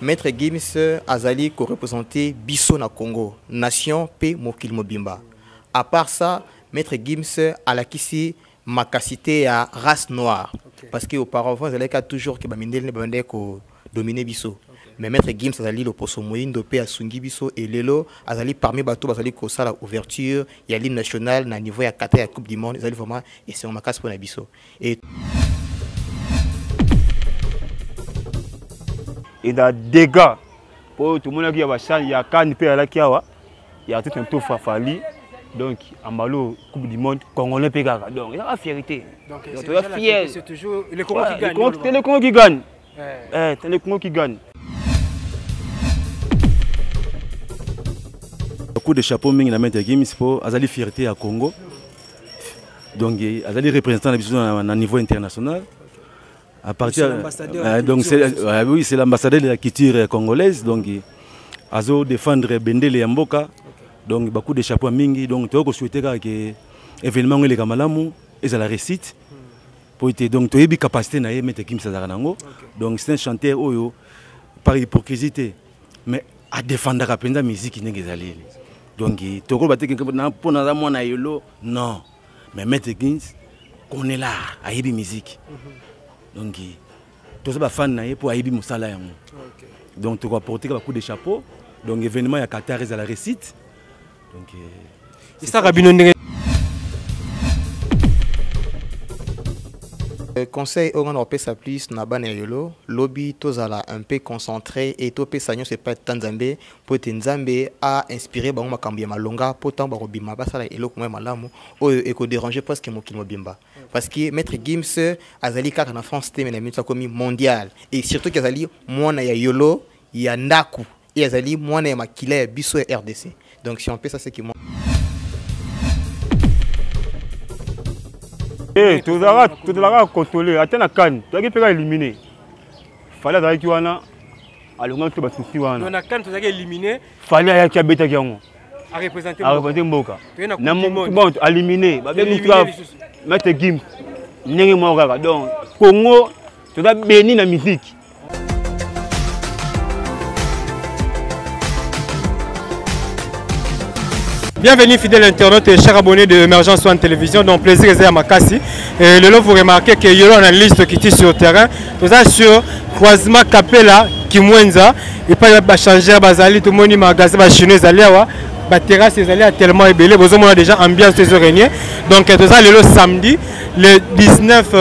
Maître Gims azali ko représenter biso na Congo, nation pe mokil mobimba. À part ça, Maître Gims a la kisi makasité à race noire. Parce que auparavant, il y a toujours que Bamindel ne bandait ko dominer biso. Mais Maître Gims azali le poso moyindo pe asungi biso et lelo azali parmi bateau azali ko ça la ouverture, il y a l'hymne national na niveau ya Qatar ya Coupe du monde, azali vraiment et c'est un makas pour na biso. Et dans des dégâts, pour tout le monde qui a changé, il y a quand il y a tout un peu fafali. Donc, en malo, Coupe du monde, Congolais Pégaga. Donc, il y a la fierté. Donc, c'est toujours les Congos qui gagnent. C'est les Congos qui gagnent. C'est les Congos qui gagnent. Beaucoup de chapeaux, mais il y a Maître Gims pour Azali fierté à Congo. Donc, Azali représentant à niveau international. À partir, donc oui, c'est l'ambassadeur de la culture congolaise, donc Azo défendre Bendele Yamboka, donc beaucoup de chapeaux mingi, donc tu as souhaité que l'événement est Kamalamu et ça la récite. Pour être donc tu as une capacité na Maître Gims Zaranango, donc c'est un chanteur oyo par hypocrisie, mais à défendre la musique n'est pas allé. Donc tu as battu que pour nous avoir na yolo non, mais Maître Gims on est là à yébi musique. Donc, tous les fans pour Aïbi Moussala. Donc, tu vas porter beaucoup de chapeaux. Donc, l'événement, il y a Qatar à la récite. Donc, c'est ça, Rabino. Conseil au Grand Européen plus Nabane Yolo, lobby tozala un peu concentré et topé sagnon c'est pas Tanzambé pour Tanzambé a inspiré ba ma kambia malonga pourtant ba robima ba sala elo kuma malamu o eko déranger presque mo kilmo bimba parce que Maître Gims azali kaka na France té na minute comme mondial et surtout qu'azali mwana ya Yolo ya ndaku et azali mwana ya makila biso RDC donc si on peut ça c'est qui moi tout le contrôler, attends la canne, tu as pu éliminer. Fallait aller qui wana, allons tu vas souci wana. Donc la canne tu as éliminé. Fallait aller qui habite qui wana. À représenter. À représenter Mboka. Bon, éliminer. Tu vas mettre Gims. N'engue moi donc Congo, tu dois bénir la musique. Bienvenue fidèles internautes et chers abonnés de Emergence One Télévision. Donc plaisir à Makassi. Et le lot vous remarquez que Yolo a une liste qui est sur le terrain. Tout ça sur croisement Capella, Kimwenza. Et pas de changer Bazali, tout le monde magasin chinois Zaliawa. La terrasse est tellement ébellée. Vous avez déjà ambiance des araignées. Donc tout ça le samedi, le 19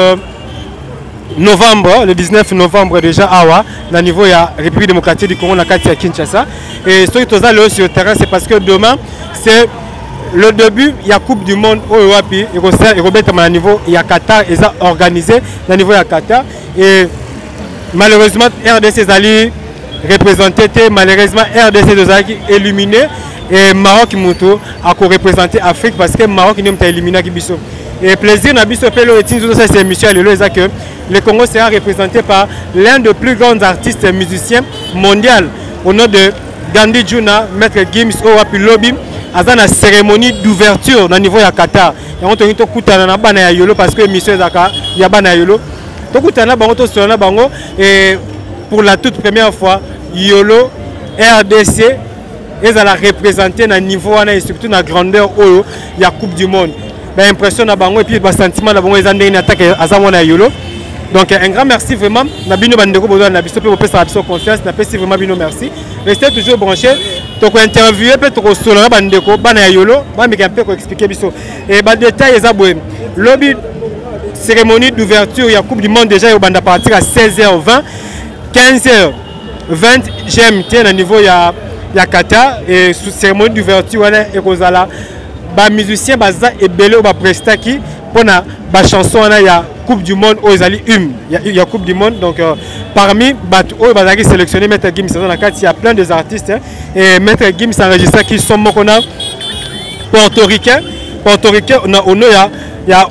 novembre déjà awa na niveau de la République démocratique du Congo na kati ya Kinshasa et ce qui est là sur le terrain c'est parce que demain c'est le début il y a Coupe du monde au Wapi et Robert à niveau il y a Qatar et ça organisé na niveau ya Qatar et malheureusement RDC Zali représenté malheureusement RDC Zali éliminé et Maroc Moutou a représenté Afrique parce que Maroc n'est pas éliminé qui biso. Et plaisir na biso pelo et tinzo ça c'est émission que le Congo sera représenté par l'un des plus grands artistes et musiciens mondiaux au nom de Gandhi Juna, Maître Gims Owapi Lobby à la cérémonie d'ouverture au niveau de Qatar. Et on a dit que parce que l'émission Zaka ya bana yolo. Et pour la toute première fois, Yolo RDC ils allaient représenter à niveau et surtout la grandeur où il y a Coupe du monde. L'impression na bango et puis le sentiment na bango ils ont une attaque à Zamona Yolo. Donc un grand merci vraiment. Nabino bandeko bozo na biso pe po pesa biso confiance na pesi vraiment bino merci. Restez toujours branchés. Donc interviewer peut trop solo na bandeko bana Yolo, ba mi ko expliquer biso. Et ba détail ezabwe. Lobby cérémonie d'ouverture ya Coupe du monde déjà au banda partir à 16h20, 15h20 GMT na niveau ya Qatar et sous cérémonie d'ouverture wana ekozala ba musicien baza ebele ba prestaki pona ba chanson wana ya Coupe du monde aux Ali il y a Coupe du monde donc parmi aux bazaki sélectionné Maître Gims dans la carte il y a plein de artistes hein, et Maître Gims enregistré qui sont mokona portoricain on il y a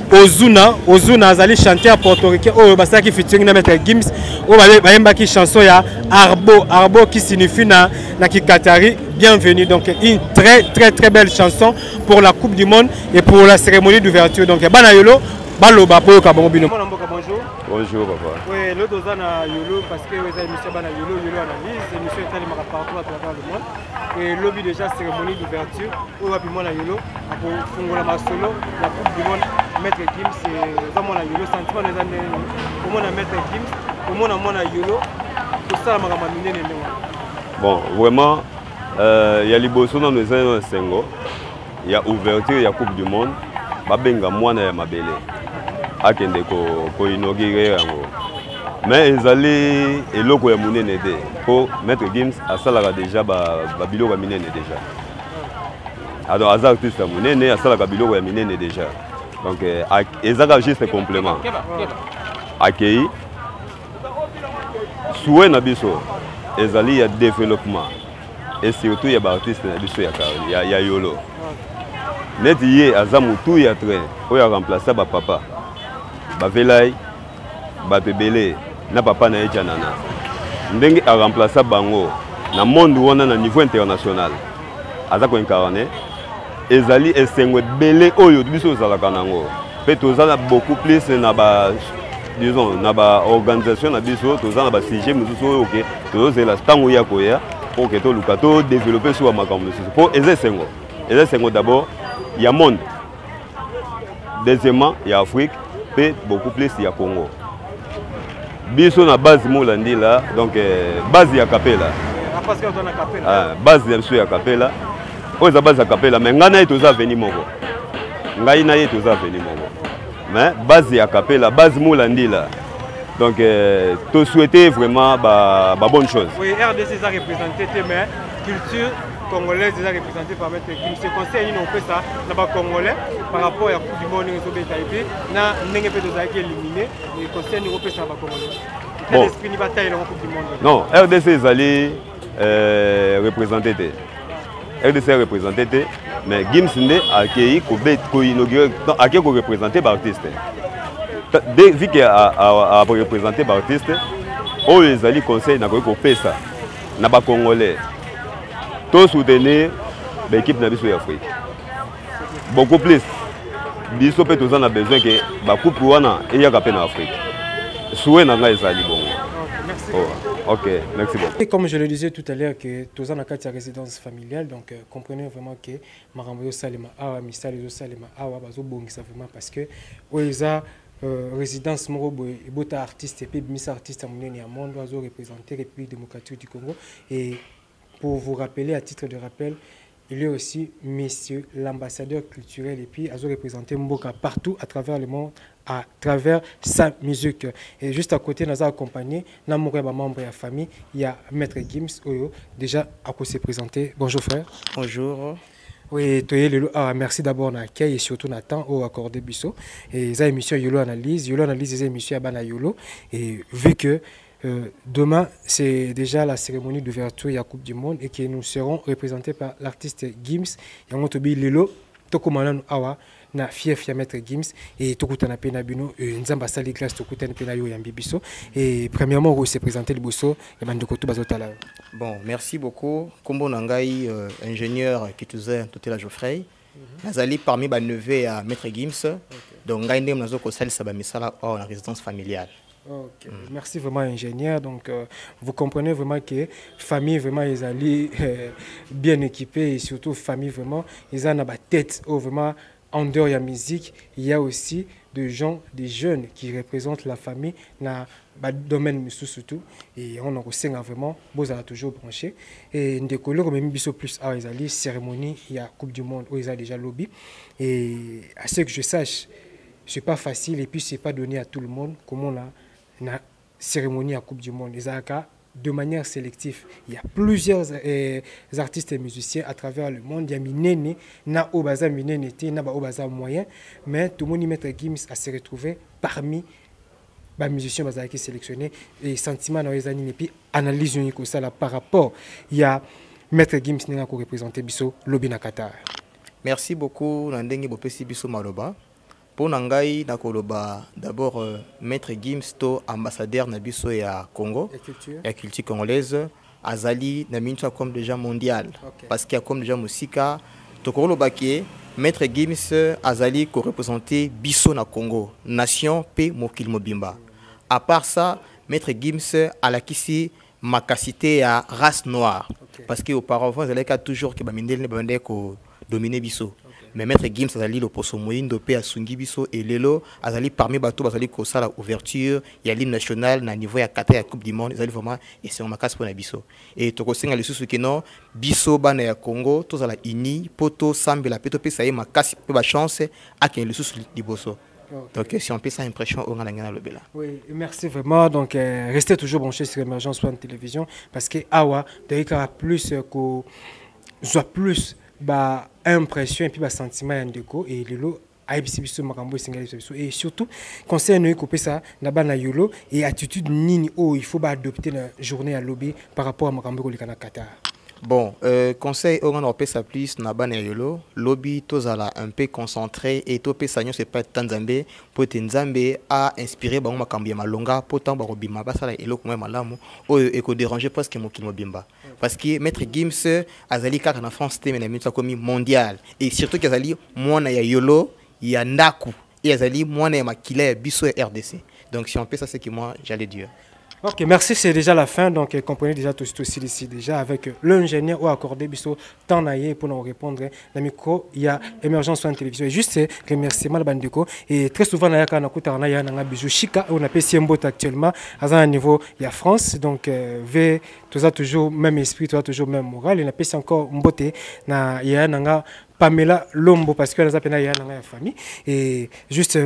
Ozuna azali chanteur portoricain au basaki featuring na Maître Gims au bayemba qui chanson ya Arbo qui signifie na ki Qatari bienvenue donc une très belle chanson pour la Coupe du monde et pour la cérémonie d'ouverture donc bana yolo baloba boyoka bango bino. Bonjour. Bonjour, papa. Oui, l'autre on a Yolo parce que vous avez émission bana Yolo analyse, l'émission est allée partout à travers le monde. Et lobby déjà cérémonie d'ouverture où rapidement la Yolo pour Fungola Masolo, la Coupe du monde Maître Gims et vraiment la Yolo sentiment les années comment on a Maître Gims, comment on a Yolo pour ça ma ramamine né. Bon, vraiment il y a liboso dans les années 5 il y a ouverture, il y a Coupe du monde, ba benga mwana ya mabele. Akende ko inaugurer yango. Mais ezali eloko ya munene de pour Maître Gims asalaka déjà ba biloko ya minene déjà. Alors azar artiste ya munene asalaka biloko ya minene déjà. Donc ezaka juste complément. Akei souhait na biso ezali ya développement et surtout ya ba artiste na biso ya Yolo. Net ye azamutu ya train oyo remplacer ba papa. Bavelai, Bapebele, na papa na Echanana. Ndenge a remplacé Bango, na monde où on a un niveau international. Azako incarné, Ezali et Sengwe Bele Oyo, biso Zalakanango. Petozana beaucoup plus na ba, disons, na ba organisation na biso, tozana ba sujet, mais tout ok, tozo la stango ya koya, pour que to lukato développer sur ma communauté. Pour Eze Sengo d'abord, il y a monde. Deuxièmement, il y a Afrique. Beaucoup plus il y a Congo. Biso na base molandi là, donc base ya Capella. Parce que on a Capella. Base ya Capella. Oza base ya Capella, mais ngana etoza venir moko. Ngai na etoza venir moko. Mais base ya Capella, base molandi là. Donc tu souhaiter vraiment ba bonne chose. Oui, RDC a représenté mais culture congolaise déjà représentée par Maître Gims. Ce conseil nous fait ça dans Congolais par rapport à la Coupe du monde nous été na n'engé peut être éliminé et conseil nous fait ça par Congolais. Quel esprit ni bataille dans la Coupe du monde. Non, RDC allé représenter RDC représenté mais Gims ndé accueilli ko inaugurer accueilli ko représenter par artiste. Vu qu'il a représenté par artiste, on les alliés conseil na ko pesa na ba Congolais. Tout soutenir l'équipe de l'Afrique. Beaucoup plus. Biso peut tous en a besoin que la coupe wana et y a en Afrique. Souhait n'a pas été bon. Merci. Ok, merci beaucoup. Et comme je le disais tout à l'heure que tous en a quatre résidence familiale, donc comprenez vraiment que Maramboyo Salema Awa, Misali Salema Awa, bazo bongisa vraiment parce que Oeza résidence Morobo et Bota artiste et puis Miss artiste à Mouneni à monde doit représenter la République démocratique du Congo et pour vous rappeler, à titre de rappel, il y a aussi monsieur l'ambassadeur culturel et puis a représenté Mboka partout à travers le monde, à travers sa musique. Et juste à côté, nous avons accompagné un membre de la famille, il y a Maître Gims, Oyo, déjà à quoi s'est présenté. Bonjour frère. Bonjour. Oui, merci d'abord à l'accueil et surtout à temps au accordé Bisso. Et les émissions Yolo analyse les émissions à Bana Yolo. Et vu que demain, c'est déjà la cérémonie d'ouverture de la Coupe du Monde et que nous serons représentés par l'artiste Gims. Yangotobi Lelo, Tokomanan Awa, na fief ya Maître Gims et Tokutana Penabino, Nzamba Sali Glace, Tokutana Penayo Yambibiso. Et premièrement, on s'est présenté le Bosso et Mandokoto Bazotala. Bon, merci beaucoup. Kombo Nangai, ingénieur qui faisait tout la Geoffrey. Nazali parmi les neveux à Maître Gims. Donc, Ngai Ndem Nazo Kosal Sabamisala en résidence familiale. Okay. Merci vraiment ingénieur. Donc vous comprenez vraiment que famille vraiment ils allaient bien équipés et surtout famille vraiment ils ont la tête vraiment en dehors de la musique. Il y a aussi des gens, des jeunes qui représentent la famille dans le domaine surtout et on a aussi vraiment beaux à toujours branché et des collègues même biso plus à ils allaient cérémonie il y a Coupe du Monde où ils ont déjà lobby et à ce que je sache c'est pas facile et puis c'est pas donné à tout le monde comment on a la cérémonie à Coupe du Monde. De manière sélective, il y a plusieurs artistes et musiciens à travers le monde. Il y a Minene, na Obaza Minene, na Obaza moyen, mais tout le monde y met Gims à se retrouver parmi les musiciens qui sont sélectionnés et sentiments dans les années et puis analyse unique ça par rapport. Il y a Maître Gims qui représente Bisso Lobby na Qatar. Merci beaucoup Nandenge Bopesi Bisso Maloba. Pour Nangai, d'abord Maître Gims, ambassadeur Nabiso et à Congo, et à culture congolaise, Azali, Namincha comme déjà mondial. Okay. Parce qu'il y a comme déjà Musika, Tokoro Baké, Maître Gims, Azali, qui représentait Biso na Congo, Nation P. Mokil Mobimba. À part ça, Maître Gims a la kissi makasité à race noire. Parce qu'auparavant, il y a toujours que Bamindel ne dominer biso. Mais Maître Gims a le poso moindo pe asungi biso et lelo azali parmi bateau bazali ko sala ouverture il y a l'hymne national na niveau ya 4 ya coupe du monde azali vraiment et c'est un makas pour na biso et to ko senga le susu que non biso bana ya Congo to zala ini poto sambela peto pe saye makas pe ba chance a que le susu liboso. Donc si on peut ça impression au ngana le bela. Oui, merci vraiment. Donc restez toujours branchés sur Émergence One Télévision parce que awa d'ailleurs plus que soit plus bah impression et puis bah sentiment en déco et lelo et surtout conseil nous couper ça là-bas na yolo et attitude nini oh il faut bah adopter la journée à lobby par rapport à makambo le Qatar. Bon, conseil on a fait ça plus na bana yolo lobby tozala un peu concentré et topé sanyo c'est pas tanzambe pour tanzambe a inspiré ba makambo ya malonga potant ba robima ba sala eloko moi malamu o eko déranger presque mokili mobimba parce que Maître Gims azali kaka na France te na minute comme mondial et surtout qu'azali mwana ya yolo ya ndaku et azali mwana ya makila biso ya RDC. Donc si on fait ça c'est que moi j'allais dire. Ok, merci, c'est déjà la fin. Donc, comprenez déjà tout ici déjà avec l'ingénieur ou accordé biso temps naïe pour nous répondre. Dans le micro, il y a Émergence One Télévision. Et juste remerciement le bandeko. Et très souvent, il y a un bijou chica. On appelle Siembot actuellement. À un niveau, il y a France. Donc, tout a toujours même esprit, tout a toujours même moral. Il y a encore une beauté. Il y a un Pamela Lombo parce que nous avons une famille. Et juste.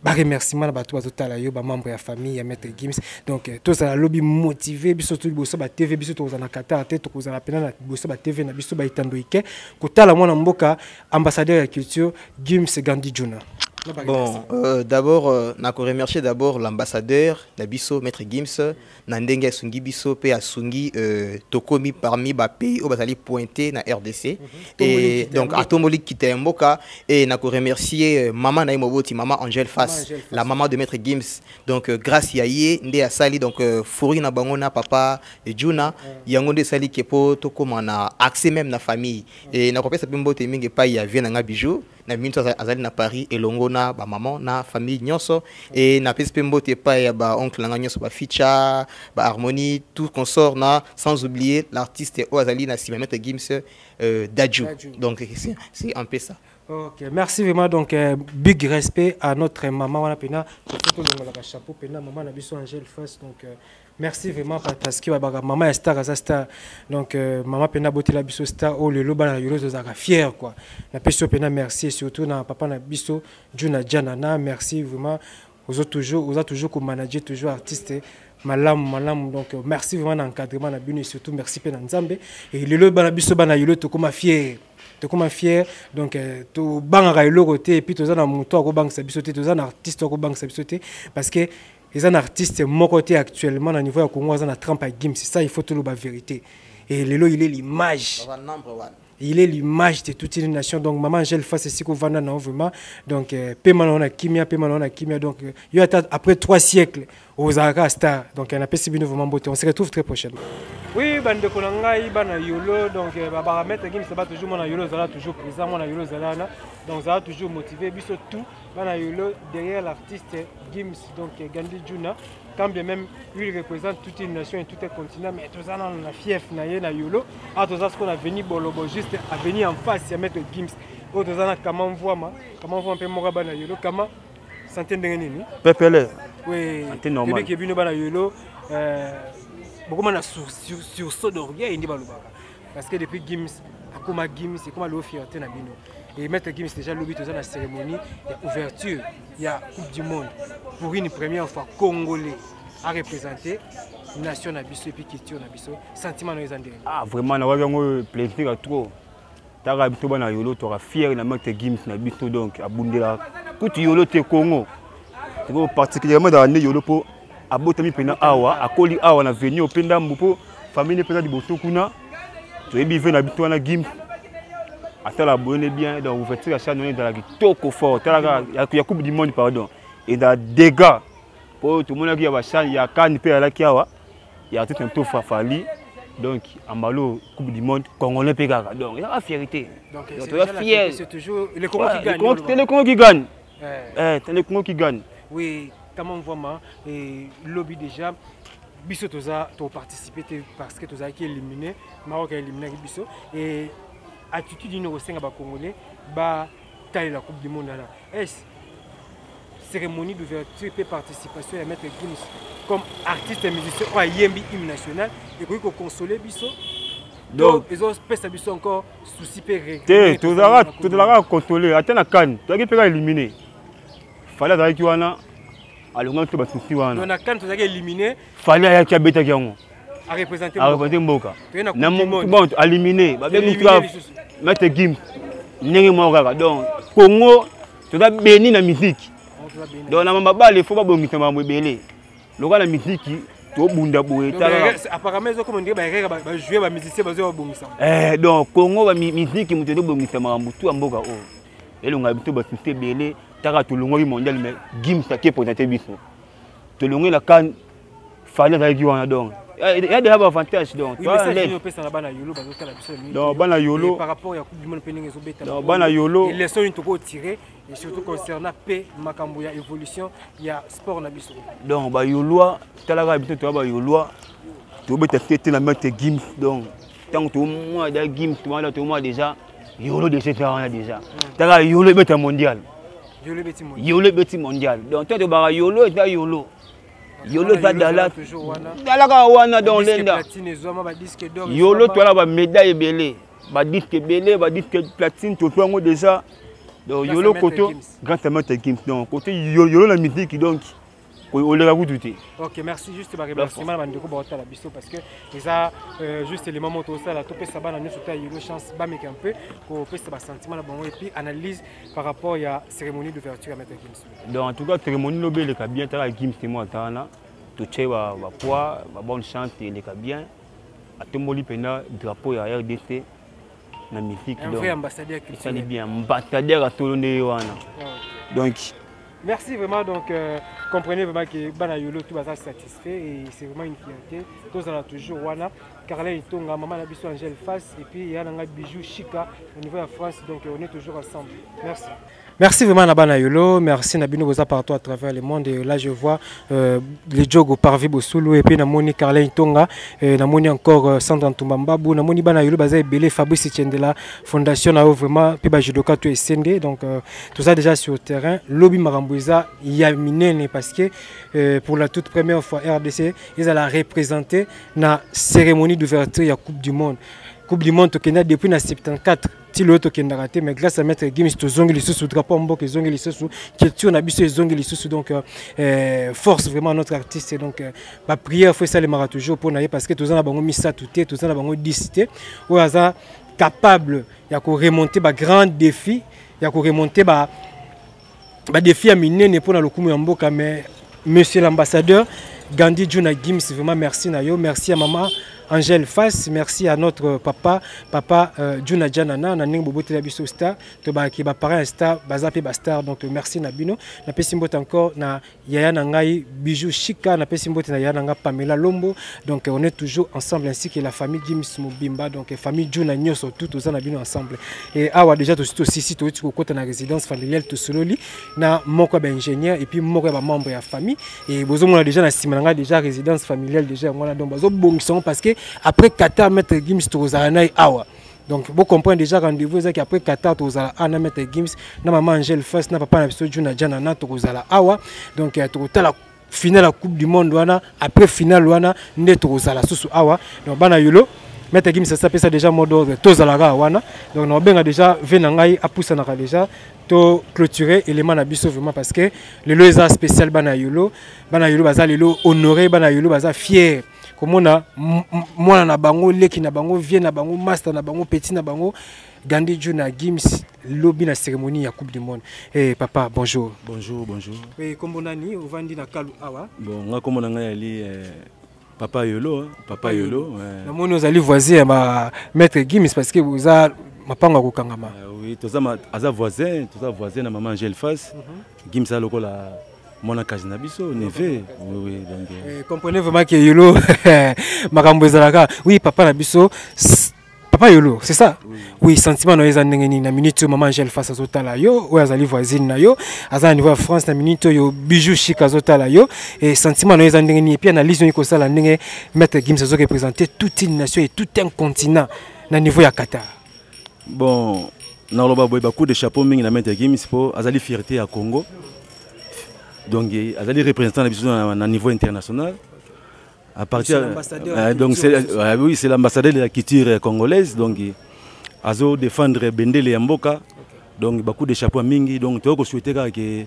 Bah remerciement à tout à yo ba membre de la famille ya Maître Gims donc tous ça lobby motivé biso tout boso ba TV biso to na Qatar te to na pena na boso ba TV na biso ba itandoike ko tala mwana mboka ambassadeur de la culture Gims Gandhi Juna. Bon, d'abord, je remercie d'abord l'ambassadeur d'Abisso, Maître Gims, Nandenge Sungi Bisso, P. Asungi, Tokomi parmi les pays où vous pointé dans RDC. Et donc, à Tomoli qui était un moka. Et je remercie Maman Naimoboti, Maman Angèle Fass, la maman de Maître Gims. Donc, grâce à Yé, Ndé Sali, donc, Fouri na Bangona, Papa, Juna, Yangonde Sali Kepo, Tokoma, na accès même na famille. Et je remercie Bimbote Minge Paye, Vien na Bijou. Na minute azali na Paris et longona ba maman na famille nyonso et na pespe mbote pa ya ba oncle nga nyonso ba Ficha ba Harmonie tout consort na sans oublier l'artiste Oazali na Maître Gims Dadju. Donc c'est un peu ça. Ok, merci vraiment. Donc, big respect à notre maman. On a pena, chapeau, pena, maman, na biso Angèle Fass. Donc, merci vraiment parce que maman est star, star. Donc, maman pena beauté la biso star. Oh, le loba la yolo zara fier quoi. Na biso pena merci et surtout na papa na biso Juna Janana. Merci vraiment. Vous êtes toujours comme manager, toujours artiste. Malam, donc merci vraiment d'encadrement na bino et surtout merci pena Nzambe. Et le loba la biso bana yolo to comme fier. Comme fier donc to bangara côté et puis to za na moto ko bang sa bisoté to za na artiste ko bang sa bisoté parce que les artistes mon côté actuellement au niveau ya Congo za na trempe à Gims c'est ça il faut tout le vérité et lelo il est l'image il est l'image de toute une nation donc maman Angèle Fass ici ko vanda na vraiment donc paiement on a kimia donc il y a après 3 siècles aux Arasta donc on a passé bien vraiment beauté on se retrouve très prochainement. Oui, bande konangai bana yolo donc ba Maître Gims ça va toujours mon yolo ça toujours présent mon yolo ça donc ça va toujours motivé biso tout bana yolo derrière l'artiste Gims donc Gandhi Juna quand bien même lui il représente toute une nation et tout un continent mais tout ça on a fief na yolo à tout ça ce qu'on a venu bolobo juste à venir en face ya Maître Gims au tout ça comment on voit un peu mon bana yolo comment santé ndenge nini pepele oui santé normal qui bino bana yolo beaucoup de sursaut d'orgueil parce que depuis Gims akoma Gims c'est comme le fierté na bino et Maître Gims déjà lobby dans la cérémonie d'ouverture il y a Coupe du monde pour une première fois congolais à représenter nation na biso et puis culture na biso sentiment les andé ah vraiment na wabango plaisir à trop tara bito bana yolo to fier na Maître Gims na biso donc abundela tout yolo te Congo c'est particulièrement dans l'année yolo po abotami pena awa akoli awa na venir openda mbupo famille pena liboso kuna to ebi ve na bitu na Gims atala bonne bien donc ouverture à chaque année dans la kitoko fort tala ya coupe du monde pardon et dans dégâts pour tout le monde qui a ba chan ya kan pe ala kiawa ya tout un peu fafali donc ambalo coupe du monde congolais pe kaka donc il y a fierté donc c'est toujours le Congo qui gagne le Congo qui gagne c'est le Congo qui gagne oui comment vraiment et lobby déjà biso toza to participer parce que toza qui éliminé Maroc a éliminé biso et attitude ino senga ba congolais ba taille la coupe du monde là. Est cérémonie d'ouverture et participation à mettre Gims comme artiste et musicien ou à Yembi hymne national et pour consoler biso. Donc ils ont spécial biso encore souci péré. Tout la contrôler attends la canne, tu as pas éliminé. Fallait avec wana alonga to basusi wana. On a canne tu as éliminé. Fallait ya kabeta kiango. À représenter Mboka. Na bon éliminé, ba mettre Gims. Ndenge moko donc Congo tu as béni na musique. Donc na mamba il faut pas bongisa mambo belé. Loka la musique to bunda boye tala. Apparemment ils ont commandé ba jouer ba musicien ba zo bongisa. Donc Congo ba musique muto to bongisa mambo tout mboka o. Elonga bito ba système belé taka to longo mondial mais Gims ta qui présenter biso. To longo la can fallait avec wana donc. Il y a des avantages donc. Donc bana yolo par rapport à la coupe du monde pendant les obéta. Donc bana yolo les leçons ils ont tiré et surtout concernant paix makambo ya évolution il y a sport na biso. Donc ba yolo talaka bito to ba yolo to beta tete na mettre Gims donc tant que moi da Gims moi déjà yolo de cette année déjà. Talaka yolo beta mondial. Yolo beti mondial. Donc toi to ba yolo et yolo. Yolo Zadala, Dalaka wana dans l'enda. Yolo toi la médaille belé, ba disque belé, ba disque platine, tout le monde déjà. Donc Yolo koto, grâce à Maître Gims. Donc côté Yolo la musique donc, on les a goûté. Ok, merci juste par remerciement à Ndeko Baota la biso parce que ils a juste les moments tout ça la topé ça ba na nous sauter Yolo chance ba mec un peu pour faire ça sentiment la bon et puis analyse par rapport à cérémonie d'ouverture à Maître Gims. Donc en tout cas cérémonie Nobel le bien tala Gims c'est moi tana. Tout ce va poids, va bonne chance et les bien. À Tomboli pena drapeau à RDC na musique donc. Un vrai ambassadeur qui ça dit bien ambassadeur à Tolone wana. Donc merci vraiment donc comprenez vraiment que bana yolo tout va satisfait et c'est vraiment une fierté. Tous on a toujours wana Carla Itonga maman na biso Angèle Face et puis il y a un bijou Chika au niveau de France donc on est toujours ensemble. Merci. Merci vraiment Nabana Yolo, merci Nabino Boza partout à travers le monde et là je vois les jogs par Vibosulu et puis Namoni Carla Itonga Namoni encore Sandra Ntumbambabu Namoni Bana Yolo Baza Belé Fabrice Tiendela Fondation a vraiment puis Bajudoka tout SND donc tout ça déjà sur le terrain lobby Marambouza Yaminene parce que pour la toute première fois RDC ils allaient représenter na cérémonie d'ouverture de la Coupe du Monde. Coupe du Monde au Kenya depuis 1974. Si l'autre qui a raté, mais grâce à Maître Gims, tu zongi les sous drapeau en bok, zongi les sous, culture on a vu zongi les sous donc force vraiment notre artiste donc ma prière faut ça les mara toujours pour naïe parce que tous en a bango mis ça tout est tous en a bango disité ou hasard capable il y a qu'on remonter ba grand défi il y a qu'on remonter ba défi à miner pour na le coup en bok mais monsieur l'ambassadeur Gandhi Juna Gims vraiment merci nayo merci à maman Angèle Face, merci à notre papa Juna Janana, Naning Bobote Labiso Star, Toba qui va parler un star, Bazape Bastar, donc merci Nabino. Na Pessimbote encore, na Yaya Nangai Bijou Chika, na Pessimbote na Yaya Nanga Pamela Lombo, donc on est toujours ensemble ainsi que la famille Gims Mobimba, donc famille Juna Nyoso, tout aux Nabino ensemble. Et awa déjà tout aussi tout au côté de la résidence familiale tout sololi, na moko ingénieur et puis moko membre de la famille et bozo on a déjà na Simananga déjà résidence familiale déjà on a donc bozo bongson parce que après Qatar Maître Gims tozana awa donc vous comprenez déjà rendez-vous c'est qu'après Qatar tozala ana Maître Gims na maman Angèle Face na papa na biso Juna Janana tozala awa donc totala finale la Coupe du Monde wana après finale wana nde tozala susu awa donc bana yolo Maître Gims ça s'appelle ça déjà mode d'ordre tozala wana donc on benga déjà venangai apusa na déjà to clôturer élément na biso vraiment parce que le loza spécial bana yolo baza lelo honoré bana yolo baza fier comme on a moi na bango leki na bango vie na bango master na bango petit na bango Gandhi Juna Gims lobby na cérémonie ya Coupe du Monde. Eh papa bonjour. Bonjour. Et comme on a ni au vandi na kalu awa. Bon nga comme on a ali papa Yolo na moni aux ali voisin ma Maître Gims parce que vous a mapanga ko kangama. Oui, tous ça voisin na maman Angèle Face. Gims a lokola mon akazina biso neve oui donc comprenez vraiment que Yolo makambo ezalaka oui papa na biso Papa Yolo, c'est ça? Oui, sentiment na eza ndenge na minute maman Angèle face à Zotala yo, ou azali voisine na yo, azali niveau France na minute yo bijou chic à Zotala yo, et sentiment na eza ndenge et puis analyse ni ko sala ndenge Maître Gims zo représenter toute une nation et tout un continent na niveau ya Qatar. Bon, na loba boy beaucoup de chapeau mingi na Maître Gims po azali fierté à Congo. Donc azali représentant na niveau international. À partir donc oui, c'est l'ambassadeur de la culture congolaise, donc azo défendre Bendele ya Mboka, donc beaucoup de chapeaux mingi, donc tu as souhaité que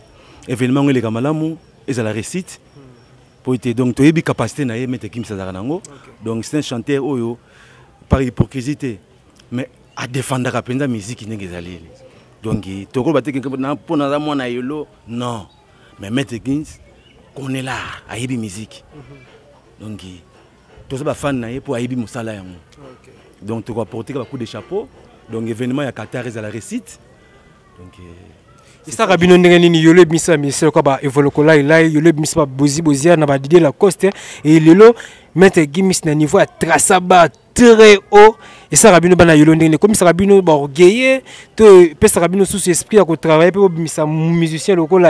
événement les kamalamu et la récite pour être donc tu as capacité na Maître Gims Zaranango, donc c'est un chanteur oyo par hypocrisie mais à défendre la musique n'engé zali, donc tu as battu que pour na mwana yolo non, mais Maître Gims connaît là à yébi musique. Donc, tous les fans pour Aïbi Moussala. Donc, tu vas porter beaucoup de chapeaux. Donc, événement à Qatar est à la récite. Donc, et ça, Rabino Nengani, Yolo Missa, mais c'est quoi, Evolokola, Yolo Missa, Bozia, n'a pas dit la coste. Et Lelo, Maître Gims, n'a niveau à Trasaba très haut. Et ça, Rabino Bana Yolo Nengani, comme ça, Rabino Borgeye, tu peux Rabino sous esprit à travailler pour Missa, musicien local,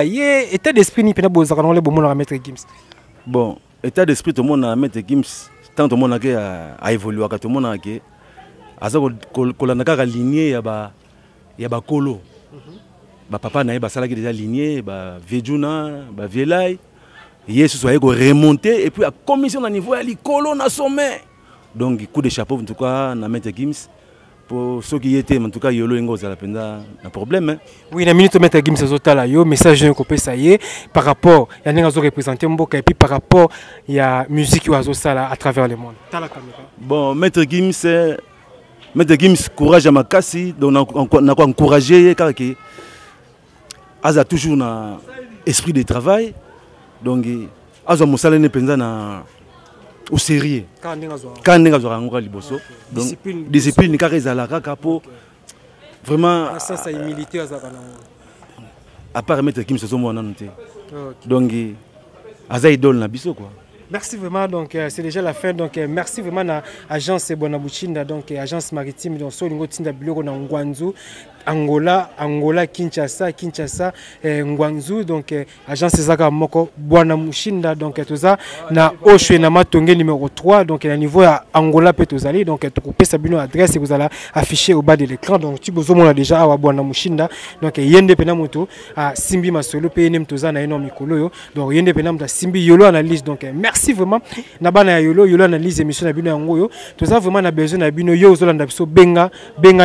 état d'esprit, ni pena Bozarano, le bon à Maître Gims. Bon. État d'esprit, tout le monde a Maître Gims, tant tout le monde a évolué, tout le monde a été aligné, il y a Kolo. Papa n'a pas déjà aligné, Vejuna, Velay. Yesu soit remonté, et puis la commission à niveau, il y a Kolo na sommet. Donc, coup de chapeau, en tout cas, na Maître Gims. Pour ceux qui étaient, en tout cas, Yolo Ngo, ça a un problème. Oui, la minute Maître Gims Zotala yo, message d'un copé ça y est, par rapport, il y a un représenté Mboka, et puis par rapport, il y a musique qui a à travers le monde. Bon, Maître Gims, courage à ma casse, donc on a encouragé, car il a toujours un esprit de travail, donc il a un au sérieux. Quand on a un liboso, donc discipline car ils la capo vraiment ça c'est humilité à part Maître Gims ce moment noté. Donc aza idole na biso quoi. Merci vraiment, donc c'est déjà la fin, donc merci vraiment à l'agence Bonabuchinda, donc agence maritime, donc Solingo Tinda Biloko na Ngwanzu, Angola, Kinshasa, Ngwanzu, donc agence Zaka Moko Bonabuchinda, donc tout ça na Oshwe na Matonge numéro 3, donc à niveau à Angola Petozali, donc tu coupez sa bino adresse et vous allez afficher au bas de l'écran, donc tu besoin on a déjà à Bonabuchinda, donc yende penamoto à Simbi Masolo PNM Toza na eno mikolo, donc yende penam da Simbi Yolo analyse, donc merci vraiment na Yolo analyse émission na bino yango tout ça vraiment na besoin na bino yo zolanda biso benga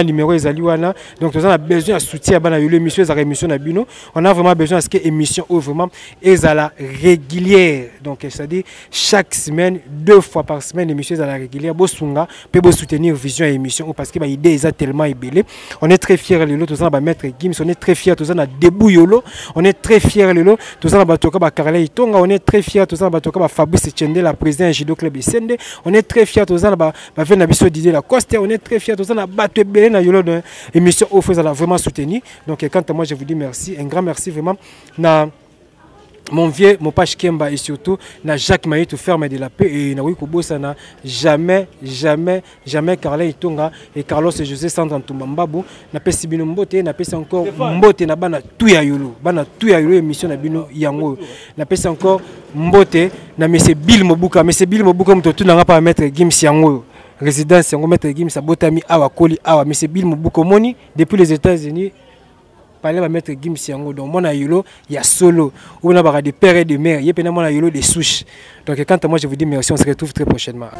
numéro ezali wana, donc tout ça on a besoin de soutien à Yolo émission na bino, on a vraiment besoin à ce que émission vraiment ezala régulière, donc c'est-à-dire chaque semaine 2 fois par semaine émission ezala régulière bosunga pe bo soutenir vision et émission parce que idée est tellement ébélé. On est très fiers Lelo tout ça ba Maître Gims, on est très fiers tout ça na debout Yolo, on est très fiers Lelo tout ça ba toka ba Karla Itonga, on est très fiers tout ça ba toka ba Fabrice Tchende la président Judo Club Sende, on est très fiers tout ça ba Vena Biso Didier la Coste, on est très fiers tout ça na bato belé na Yolo de émission offre ça vraiment soutenu. Donc quant à moi je vous dis merci, un grand merci vraiment na mon vieux Mopache Kemba et surtout na Jacques Maïtou ferme de la paix et na Wikobo ça n'a jamais Carla Itonga et Carlos et José Sandra Ntumambabu na pesi bino mbote na pesi encore mbote na bana tuya yolo émission na bino yango na pesi encore mbote na monsieur Bill Mobuka mtoto na pas Maître Gims yango résidence yango Maître Gims abotami awa koli awa monsieur Bill Mobuka moni depuis les États-Unis parler à Maître Gims yango, donc mon Yolo il y a solo on a des pères et des mères il y a mon Yolo des souches, donc quant à moi je vous dis merci, on se retrouve très prochainement.